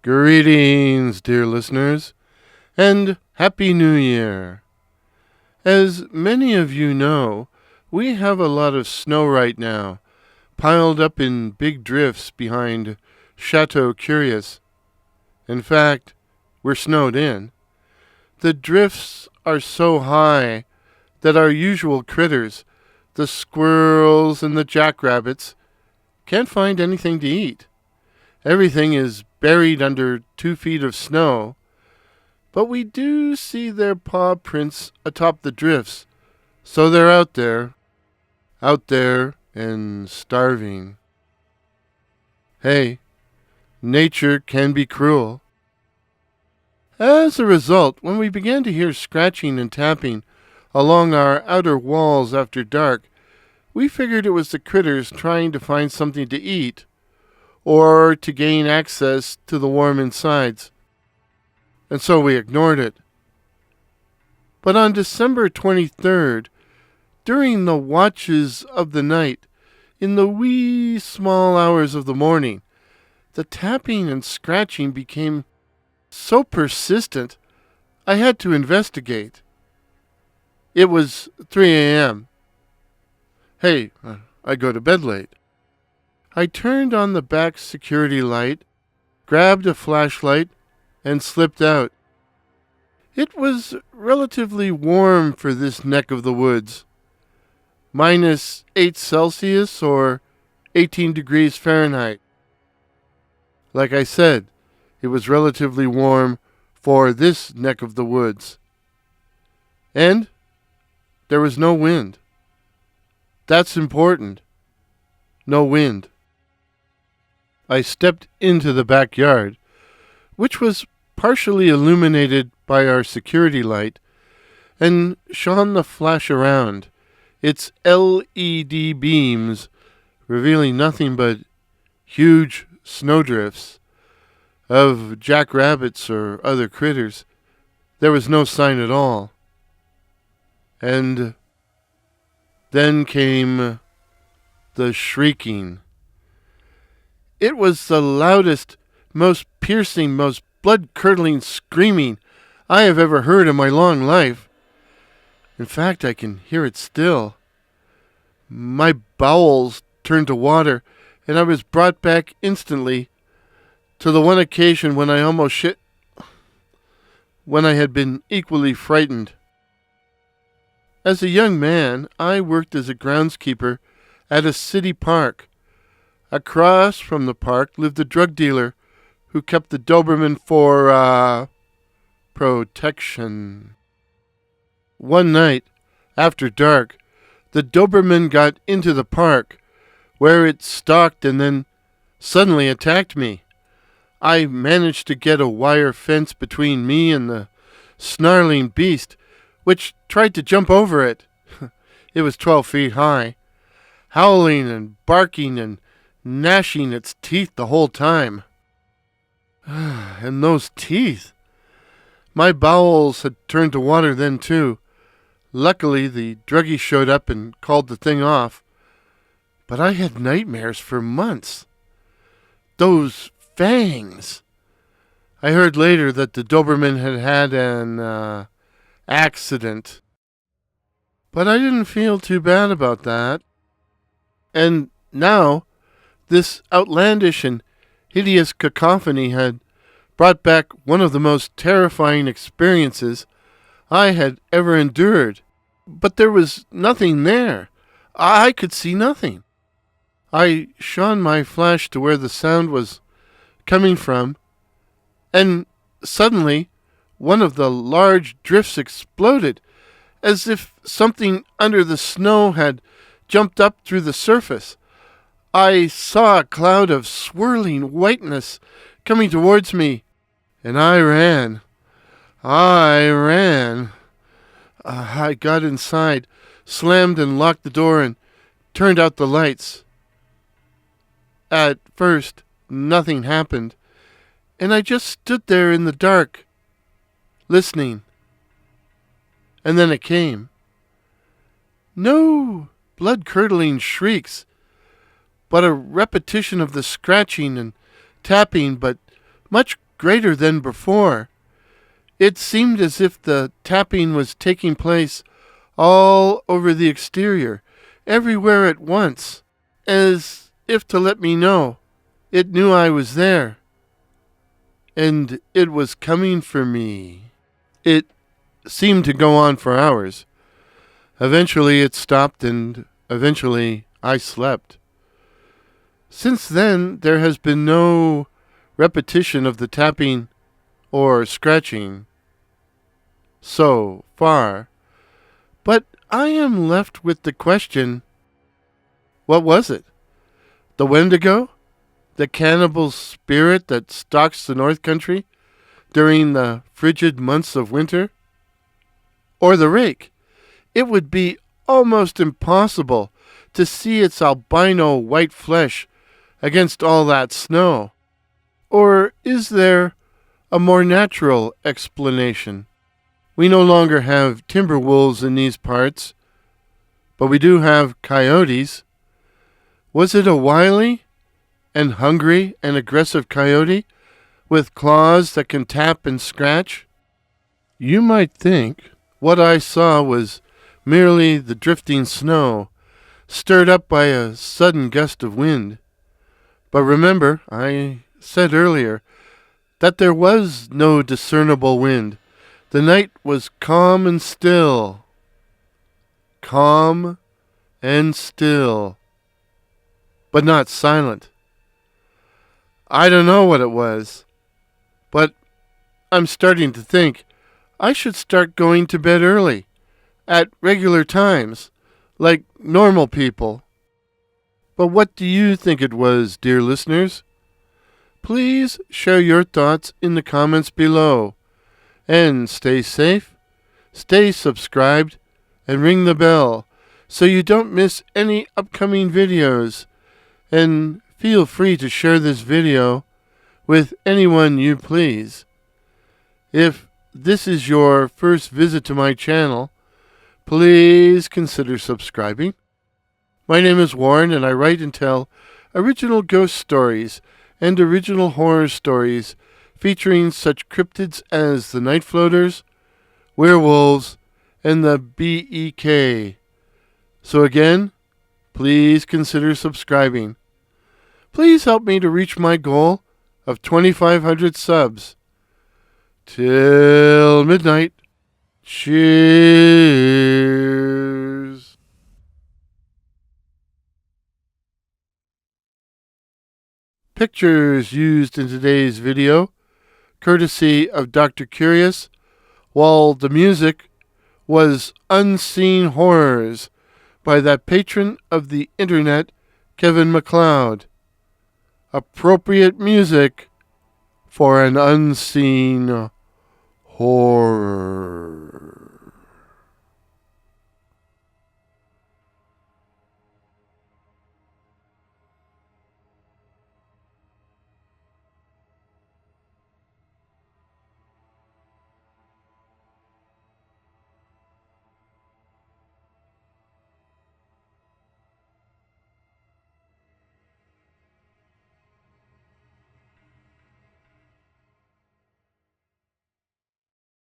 Greetings, dear listeners, and Happy New Year. As many of you know, we have a lot of snow right now, piled up in big drifts behind Chateau Curious. In fact, we're snowed in. The drifts are so high that our usual critters, the squirrels and the jackrabbits, can't find anything to eat. Everything is buried under 2 feet of snow, but we do see their paw prints atop the drifts, so they're out there and starving. Hey, nature can be cruel. As a result, when we began to hear scratching and tapping along our outer walls after dark, we figured it was the critters trying to find something to eat, or to gain access to the warm insides. And so we ignored it. But on December 23rd, during the watches of the night, in the wee small hours of the morning, the tapping and scratching became so persistent, I had to investigate. It was 3 a.m. Hey, I go to bed late. I turned on the back security light, grabbed a flashlight, and slipped out. It was relatively warm for this neck of the woods. -8 Celsius or 18 degrees Fahrenheit. Like I said, it was relatively warm for this neck of the woods. And there was no wind. That's important. No wind. I stepped into the backyard, which was partially illuminated by our security light, and shone the flash around, its LED beams revealing nothing but huge snowdrifts. Of jackrabbits or other critters, there was no sign at all. And then came the shrieking. It was the loudest, most piercing, most blood-curdling screaming I have ever heard in my long life. In fact, I can hear it still. My bowels turned to water, and I was brought back instantly to the one occasion when I almost shit, when I had been equally frightened. As a young man, I worked as a groundskeeper at a city park. Across from the park lived a drug dealer who kept the Doberman for, protection. One night, after dark, the Doberman got into the park, where it stalked and then suddenly attacked me. I managed to get a wire fence between me and the snarling beast, which tried to jump over it. It was 12 feet high, howling and barking and gnashing its teeth the whole time. And those teeth! My bowels had turned to water then, too. Luckily, the druggie showed up and called the thing off. But I had nightmares for months. Those fangs! I heard later that the Doberman had an accident. But I didn't feel too bad about that. And now, this outlandish and hideous cacophony had brought back one of the most terrifying experiences I had ever endured. But there was nothing there. I could see nothing. I shone my flash to where the sound was coming from, and suddenly one of the large drifts exploded, as if something under the snow had jumped up through the surface. I saw a cloud of swirling whiteness coming towards me, and I ran. I got inside, slammed and locked the door, and turned out the lights. At first, nothing happened, and I just stood there in the dark, listening. And then it came. No blood-curdling shrieks, but a repetition of the scratching and tapping, but much greater than before. It seemed as if the tapping was taking place all over the exterior, everywhere at once, as if to let me know it knew I was there, and it was coming for me. It seemed to go on for hours. Eventually it stopped, and eventually I slept. Since then, there has been no repetition of the tapping or scratching so far, but I am left with the question, what was it? The Wendigo? The Cannibal Spirit that stalks the North Country during the frigid months of winter? Or the Rake? It would be almost impossible to see its albino white flesh against all that snow. Or is there a more natural explanation? We no longer have timber wolves in these parts, but we do have coyotes. Was it a wily and hungry and aggressive coyote with claws that can tap and scratch? You might think what I saw was merely the drifting snow stirred up by a sudden gust of wind. But remember, I said earlier that there was no discernible wind. The night was calm and still. Calm and still. But not silent. I don't know what it was, but I'm starting to think I should start going to bed early, at regular times, like normal people. But what do you think it was, dear listeners? Please share your thoughts in the comments below. And stay safe, stay subscribed, and ring the bell so you don't miss any upcoming videos. And feel free to share this video with anyone you please. If this is your first visit to my channel, please consider subscribing. My name is Warren, and I write and tell original ghost stories and original horror stories featuring such cryptids as the night floaters, werewolves, and the BEK. So again, please consider subscribing. Please help me to reach my goal of 2,500 subs. Till midnight. Cheers. Pictures used in today's video, courtesy of Dr. Curious, while the music was Unseen Horrors by that patron of the internet, Kevin MacLeod. Appropriate music for an unseen horror.